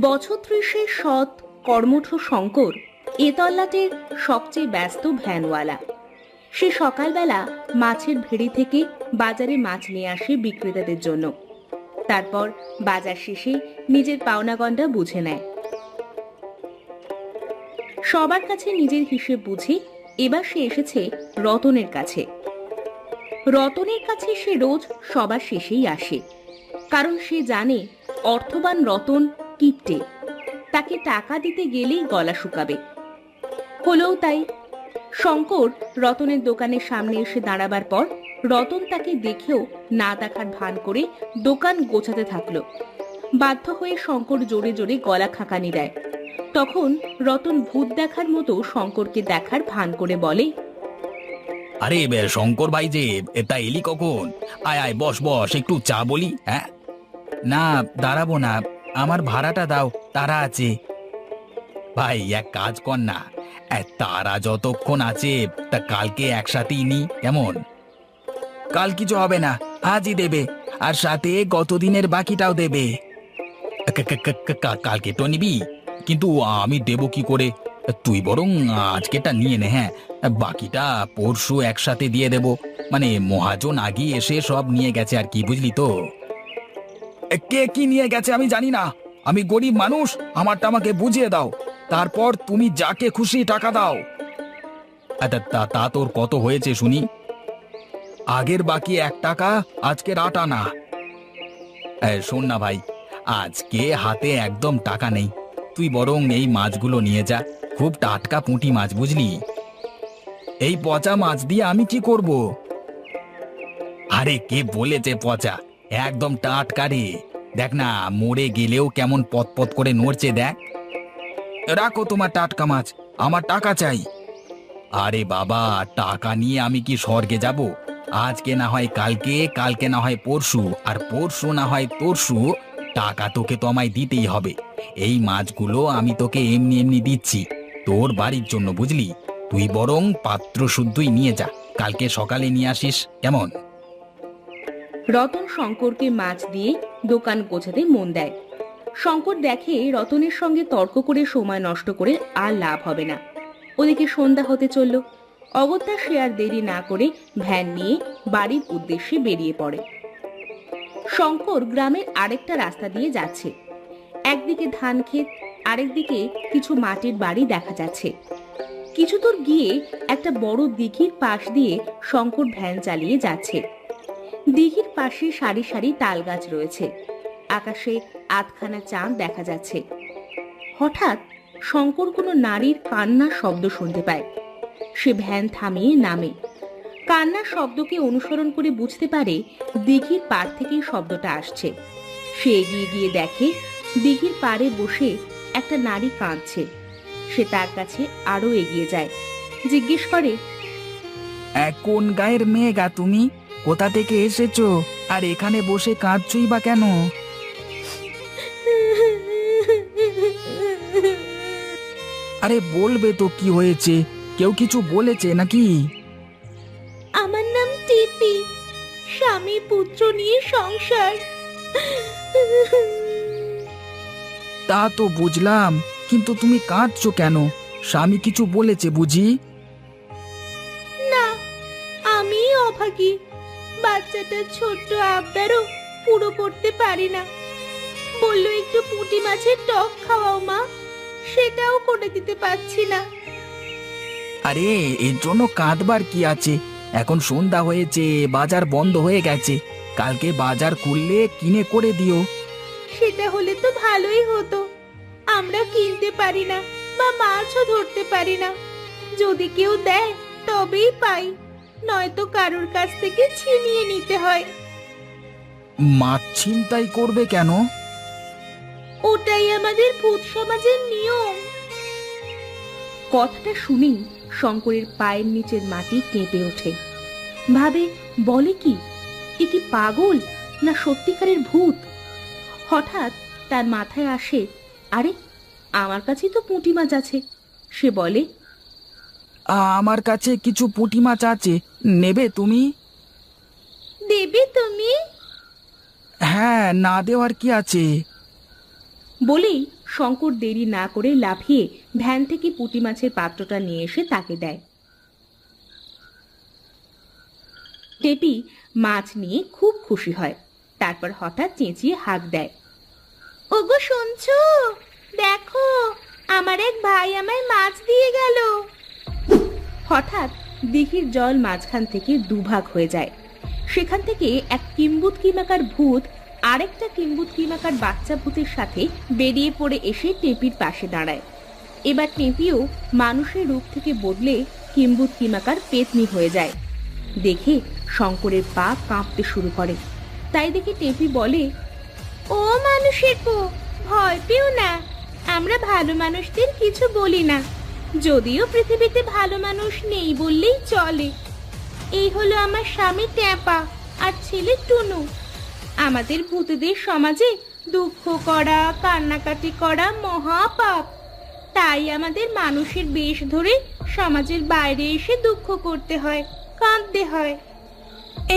বছর ত্রিশের সৎ কর্মঠ শঙ্কর এ তল্লাটের সবচেয়ে ব্যস্ত ভ্যানওয়ালা। সে সকালবেলা মাছের ভেড়ি থেকে বাজারে মাছ নিয়ে আসে বিক্রেতাদের জন্য। তারপর বাজার শেষে নিজের পাওনাগন্ডা বুঝে নেয়। সবার কাছে নিজের হিসেব বুঝে এবার সে এসেছে রতনের কাছে। রতনের কাছে সে রোজ সবার শেষেই আসে, কারণ সে জানে অর্থবান রতন কিপটে, তাকে টাকা দিতে গেলেই গলা শুকাবে। হলেও তাই। শঙ্কর রতনের দোকানের সামনে এসে দাঁড়াবার পর রতন তাকে দেখেও না দেখার ভান করে দোকান গোছাতে থাকলো। বাধ্য হয়ে শঙ্কর জোরে জোরে গলা খাকানি দেয়। তখন রতন ভূত দেখার মতো শঙ্করকে দেখার ভান করে বলে, আরে শঙ্কর ভাই যে এটা এলি কখন? আয় আয়, বস বস, একটু চা বলি। হ্যাঁ, না দাঁড়াবো না, আমার ভাড়াটা দাও, তারা আছে। ভাই এক কাজ কর না, তারা যতক্ষণ আছে তা কালকে একসাথেই নি, কেমন? কাল কিছু হবে না, আজই দেবে, আর সাথে গতদিনের বাকিটাও দেবে। কালকে তো নিবি, কিন্তু আমি দেব কি করে? তুই বরং আজকেটা নিয়ে নে। হ্যাঁ, বাকিটা পরশু একসাথে দিয়ে দেব। মানে মহাজন আগে এসে সব নিয়ে গেছে আর কি, বুঝলি তো? কে কি নিয়ে গেছে আমি জানি না, আমি গরিব মানুষ, আমারটা আমাকে বুঝিয়ে দাও, তারপর তুমি যাকে খুশি টাকা দাও। তা তোর কত হয়েছে শুনি? আগের বাকি 1 টাকা, আজকের 8 আনা। শোন না ভাই, আজকে হাতে একদম টাকা নেই, তুই বরং এই মাছগুলো নিয়ে যা, খুব টাটকা পুঁটি মাছ, বুঝলি? এই পচা মাছ দিয়ে আমি কি করব? আরে কে বলেছে পচা? একদম টাটকা রে, দেখ না মরে গেলেও কেমন পতপত করে নড়ছে, দেখ। রাখো তোমার টাটকা মাছ, আমার টাকা চাই। আরে বাবা, টাকা নিয়ে আমি কি স্বর্গে যাব? আজকে না হয় কালকে, কালকে না হয় পরশু, আর পরশু না হয় তরশু, টাকা তোকে তো আমায় দিতেই হবে। এই মাছগুলো আমি তোকে এমনি এমনি দিচ্ছি, তোর বাড়ির জন্য, বুঝলি? তুই বরং পাত্র শুদ্ধই নিয়ে যা, কালকে সকালে নিয়ে আসিস, কেমন? রতন শঙ্করকে মাছ দিয়ে দোকান গোছাতে মন দেয়। শঙ্কর দেখে রতনের সঙ্গে তর্ক করে সময় নষ্ট করে আর লাভ হবে না। ওদিকে সন্ধ্যা হতে চলল। অগত্যা সে আর দেরি না করে ভ্যান নিয়ে বাড়ির উদ্দেশ্যে বেরিয়ে পড়ে। শঙ্কর গ্রামের আরেকটা রাস্তা দিয়ে যাচ্ছে। একদিকে ধান ক্ষেত, আরেকদিকে কিছু মাটির বাড়ি দেখা যাচ্ছে। কিছু দূর গিয়ে একটা বড় দিঘির পাশ দিয়ে শঙ্কর ভ্যান চালিয়ে যাচ্ছে। দিঘির পাশে সারি সারি তাল গাছ রয়েছে। আকাশে আধখানা চাঁদ দেখা যাচ্ছে। হঠাৎ শঙ্কর কোনো নারীর কান্নার শব্দ শুনতে পায়। সে ভ্যান থামিয়ে নামে। কান্নার শব্দকে অনুসরণ করে বুঝতে পারে দিঘির পাড় থেকেই শব্দটা আসছে। সে এগিয়ে গিয়ে দেখে দিঘির পাড়ে বসে একটা নারী কাঁদছে। সে তার কাছে আরো এগিয়ে যায়, জিজ্ঞেস করে, কোন গায়ের মেয়ে গা তুমি? কোথা থেকে এসেছো? আর এখানে বসে কাঁদছই বা কেন? আরে বলবে তো কি হয়েছে, কেউ কিছু বলেছে নাকি? আমার নাম টিপি, স্বামী পুত্র নিয়ে সংসার। তা তো বুঝলাম, কিন্তু তুমি কাঁদছো কেন? স্বামী কিছু বলেছে বুঝি? না, আমি অভাগী, বাচ্চাটা ছোট্ট, আবদারও পুরো করতে পারি না। বললো একটু পুঁটি মাছের টক খাওয়াও মা, সেটাও করে দিতে পারছি না। আরে এর জন্য কাঁদবার কি আছে? এখন সন্ধ্যা হয়েছে, বাজার বন্ধ হয়ে গেছে, কালকে বাজার করলে কিনে করে দিও। সেটা হলে তো ভালোই হতো। আমরা কিনতে পারি না বা মাছও ধরতে পারি না। যদি কেউ দেয় তবেই পাই, নয়তো কারোর কাছ থেকে ছিনিয়ে নিতে হয়। মাছ ছিনতাই করবে কেন? ওটাই আমাদের ভূত সমাজের নিয়ম। কথাটা শুনেই শঙ্করের পায়ের নিচের মাটি কেঁপে ওঠে। ভাবে, বলে কি, এ কি পাগল না সত্যিকারের ভূত? হঠাৎ তার মাথায় আসে, আরে আমার কাছে তো পুঁটি মাছ আছে। সে বলে, আমার কাছে কিছু পুঁটি মাছ আছে, নেবে তুমি? দেবে তুমি? হ্যাঁ, না দেওয়ার কি আছে? বলেই শঙ্কর দেরি না করে লাফিয়ে ভ্যান থেকে পুঁটি মাছের পাত্রটা নিয়ে এসে তাকে দেয়। টেপি মাছ নিয়ে খুব খুশি হয়। তারপর হঠাৎ চেঁচিয়ে হাঁক দেয়, ওগো শুনছো, দেখো আমার এক ভাই আমায় মাছ দিয়ে গেল। হঠাৎ দিঘির জল মাঝখান থেকে দুভাগ হয়ে যায়। সেখান থেকে এক কিম্বুতকিমাকার ভূত আরেকটা কিম্বুতকিমাকার বাচ্চা ভূতের সাথে বেরিয়ে পড়ে এসে টেপির পাশে দাঁড়ায়। এবার টেপিও মানুষের রূপ থেকে বদলে কিম্বুতকিমাকার পেতনি হয়ে যায়। দেখে শঙ্করের পা কাঁপতে শুরু করে। তাই দেখে টেপি বলে, ও মানুষের পো, ভয় পেও না, আমরা ভালো মানুষদের কিছু বলি না, যদিও পৃথিবীতে ভালো মানুষ নেই বললেই চলে। এই হলো আমার স্বামী ট্যাপা আর ছেলে টুনু। আমাদের ভূতদের সমাজে দুঃখ করা, কান্নাকাটি করা মহাপাপ। তাই আমাদের মানুষের বেশ ধরে সমাজের বাইরে এসে দুঃখ করতে হয়, কাঁদতে হয়।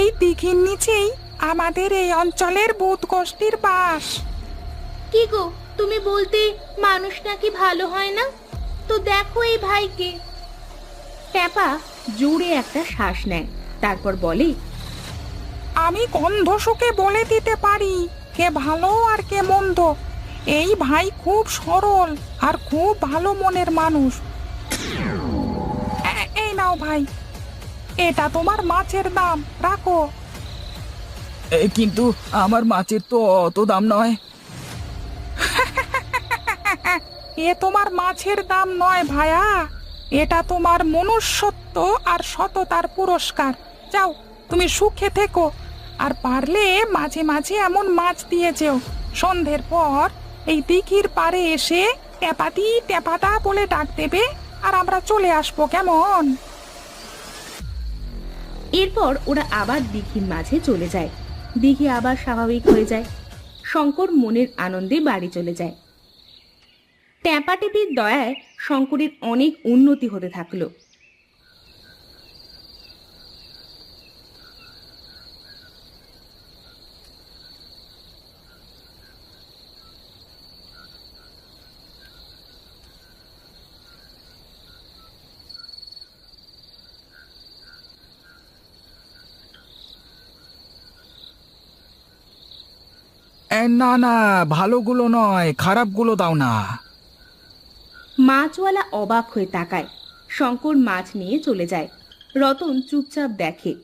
এই দিঘির নিচেই আমাদের এই অঞ্চলের ভূত গোষ্ঠীর বাস। কি গো, তুমি বলতে মানুষ নাকি ভালো হয় না? তো দেখো এই ভাইকে। ট্যাপা জোরে একটা শ্বাস নেয়, তারপর বলে, আমি গন্ধশুকে বলে দিতে পারি কে ভালো আর কে মন্দ। এই ভাই খুব সরল আর খুব ভালো মনের মানুষ। এই নাও ভাই, এটা তোমার মাছের দাম, রাখো। কিন্তু আমার মাছের তো অত দাম নয়। এ তোমার মাছের দাম নয় ভায়া, এটা তোমার মনুষ্যত্ব আর সততার পুরস্কার। যাও, তুমি সুখে থেকো, আর পারলে মাঝে মাঝে এমন মাছ দিয়ে যেও। সন্ধ্যের পর এই দিঘির পাড়ে এসে টেপাতি টেপাদা বলে ডাক দেবে, আর আমরা চলে আসবো, কেমন? এরপর ওরা আবার দিঘির মাঝে চলে যায়। দিঘি আবার স্বাভাবিক হয়ে যায়। শঙ্কর মনের আনন্দে বাড়ি চলে যায়। ট্যাপাটেপির দয়ায় শঙ্করের অনেক উন্নতি হতে থাকলো। না না, ভালোগুলো নয়, খারাপগুলো দাও না। মাছওয়ালা অবাক হয়ে তাকায়। শঙ্কর মাছ নিয়ে চলে যায়। রতন চুপচাপ দেখে।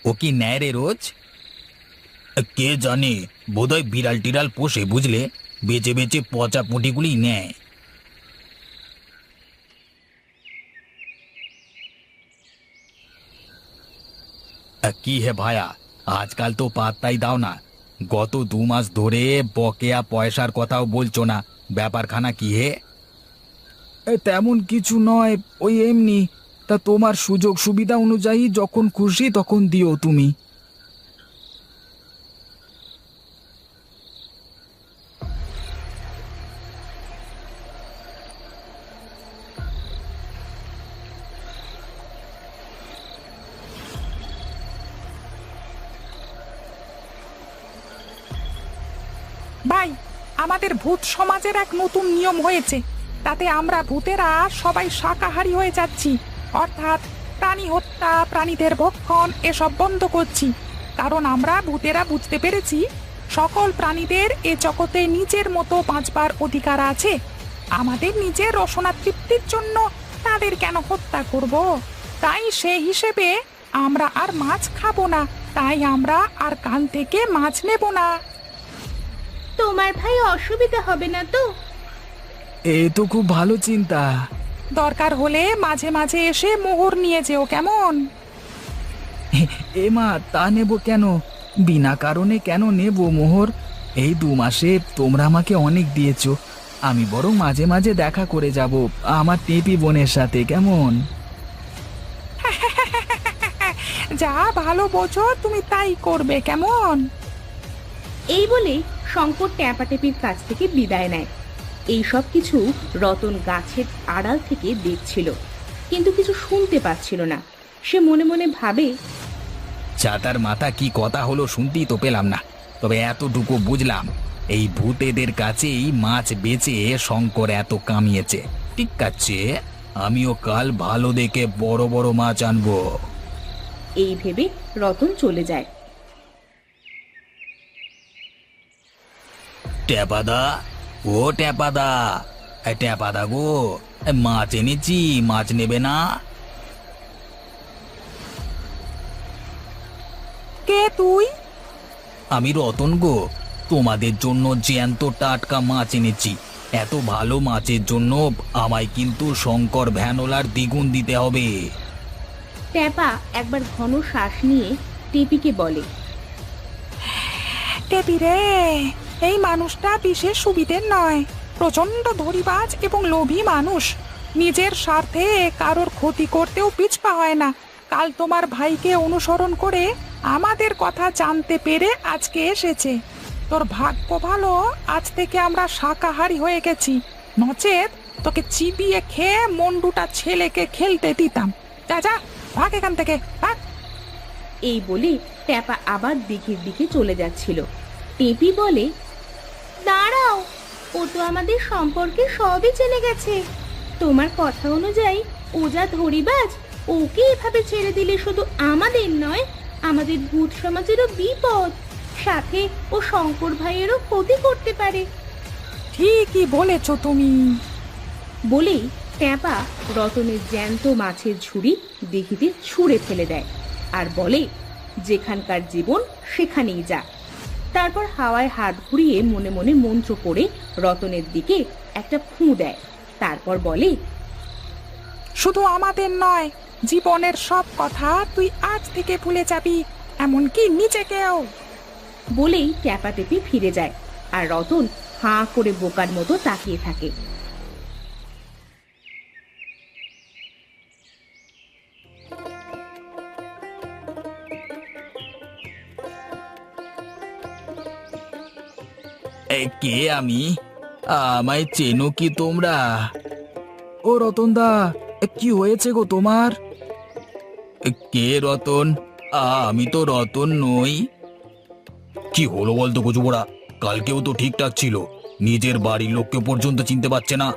ও কি নেয় রে রোজ? কে জানে, বোধহয় বিড়াল টিড়াল পোষে, বুঝলে, বেচে বেচে পচা পুঁটিগুলি নেয়। কি হে ভায়া, আজকাল তো পাত্তাই দাও না। গত 2 মাস ধরে বকেয়া পয়সার কথাও বলছো না, ব্যাপারখানা কি হে? তেমন কিছু নয়, ওই এমনি। তা তোমার সুযোগ সুবিধা অনুযায়ী যখন খুশি তখন দিও তুমি। ভাই, আমাদের ভূত সমাজের এক নতুন নিয়ম হয়েছে। তাতে আমরা ভূতেরা সবাই শাকাহারী হয়ে যাচ্ছি, অর্থাৎ প্রাণী হত্যা, প্রাণীদের ভক্ষণ এসব বন্ধ করছি। কারণ আমরা ভূতেরা বুঝতে পেরেছি সকল প্রাণীদের এ জগতে নিজের মতো বাঁচবার অধিকার আছে। আমাদের নিজের রসনা তৃপ্তির জন্য তাদের কেন হত্যা করব? তাই সে হিসেবে আমরা আর মাছ খাবো না। তাই আমরা আর কাল থেকে মাছ নেব না। তোমার ভাই অসুবিধা হবে না তো? এ তো খুব ভালো চিন্তা। দরকার হলে মাঝে মাঝে এসে মোহর নিয়ে যেও, কেমন? এ মা, তা নেব কেন? বিনা কারণে কেন নেব মোহর? এই 2 মাসে তোমরা আমাকে অনেক দিয়েছো, আমি বরং মাঝে মাঝে দেখা করে যাব আমার টেপি বোনের সাথে, কেমন? যা ভালো বোঝো তুমি তাই করবে, কেমন? এই বলে শঙ্কর ট্যাপাটেপির কাছ থেকে বিদায় নেয়। এই সব কিছু রতন গাছের আড়াল থেকে দেখছিল, কিন্তু কিছু শুনতে পাচ্ছিল না। সে মনে মনে ভাবে, চাতার মাথা কি কথা হলো শুনতেই তো পেলাম না, তবে এতটুকু বুঝলাম এই ভূতেদের কাছেই মাছ বেচে শঙ্কর এত কামিয়েছে। ঠিক আছে, আমিও কাল ভালো দেখে বড় বড় মাছ আনবো। এই ভেবে রতন চলে যায়। ট্যাপাদা, ও ট্যাপাদা, ট্যাপাদা গো, মাছ এনেছি, মাছ নেবে না? কে তুই? আমি রতন গো, তোমাদের জন্য জ্যান্ত টাটকা মাছ এনেছি। এত ভালো মাছের জন্য আমায় কিন্তু শঙ্কর ভ্যানোলার দ্বিগুণ দিতে হবে। ট্যাপা একবার ঘন শ্বাস নিয়ে টেপিকে বলে, টেপি রে, এই মানুষটা বিশেষ সুবিধের নয়, প্রচন্ড ধরিবাজ এবং লোভী মানুষ। নিজের স্বার্থে কারোর ক্ষতি করতেও পিছপা হয় না। কাল তোমার ভাইকে অনুসরণ করে আমাদের কথা জানতে পেরে আজকে এসেছে। তোর ভাগ্য ভালো, আজ থেকে আমরা শাকাহারী হয়ে গেছি, নচেত তোকে চিবিয়ে খেয়ে মন্ডুটা ছেলেকে খেলতে দিতাম। যা যা, ভাগ এখান থেকে, ভাগ। এই বলে ট্যাপা আবার দিঘির দিকে চলে যাচ্ছিল। টেপি বলে, দাঁড়াও, ও তো আমাদের সম্পর্কে সবই জেনে গেছে। তোমার কথা অনুযায়ী ও যা ধরিবাজ, ওকে এভাবে ছেড়ে দিলে শুধু আমাদের নয়, আমাদের ভূত সমাজেরও বিপদ, সাথে ও শঙ্কর ভাইয়েরও ক্ষতি করতে পারে। ঠিকই বলেছ তুমি। বলেই ট্যাপা রতনের জ্যান্ত মাছের ঝুড়ি দিঘিতে ছুঁড়ে ফেলে দেয় আর বলে, যেখানকার জীবন সেখানেই যা। তারপর হাওয়ায় হাত ঘুরিয়ে মনে মনে মন্ত্র পড়ে রতনের দিকে একটা ফুঁ দেয়। তারপর বলে, শুধু আমাদের নয়, জীবনের সব কথা তুই আজ থেকে ভুলে যাবি, এমনকি নিজেকেও। বলেই ট্যাপাটেপি ফিরে যায় আর রতন হাঁ করে বোকার মতো তাকিয়ে থাকে। কে আমি? আমায় চেনো কি তোমরা? ও রতনদা, কি হয়েছে গো তোমার? কে রতন? আমি তো রতন নই। কি হলো বলতো কচুবোড়া? কালকেও তো ঠিকঠাক ছিল, নিজের বাড়ির লোককে পর্যন্ত চিনতে পারছে না।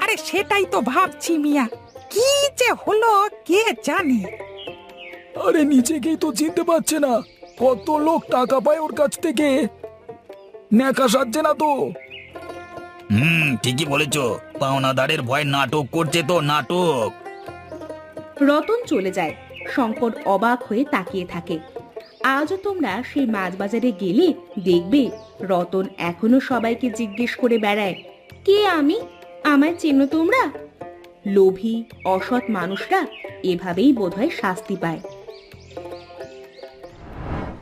আরে সেটাই তো ভাবছি মিয়া, কি যে হলো কে জানে। আরে নিজেকেই তো চিনতে পারছে না, কত লোক টাকা পায় ওর কাছ থেকে, ন্যাকা সাজছে না তো। ঠিকই বলেছ, পাওনাদারের ভয় নাটক করছে তো, নাটক। রতন চলে যায়। শঙ্কর অবাক হয়ে তাকিয়ে থাকে। আজও তোমরা সেই মাছ বাজারে গেলে দেখবে রতন এখনো সবাইকে জিজ্ঞেস করে বেড়ায়, কে আমি? আমায় চেনো তোমরা? লোভী অসৎ মানুষরা এভাবেই বোধহয় শাস্তি পায়।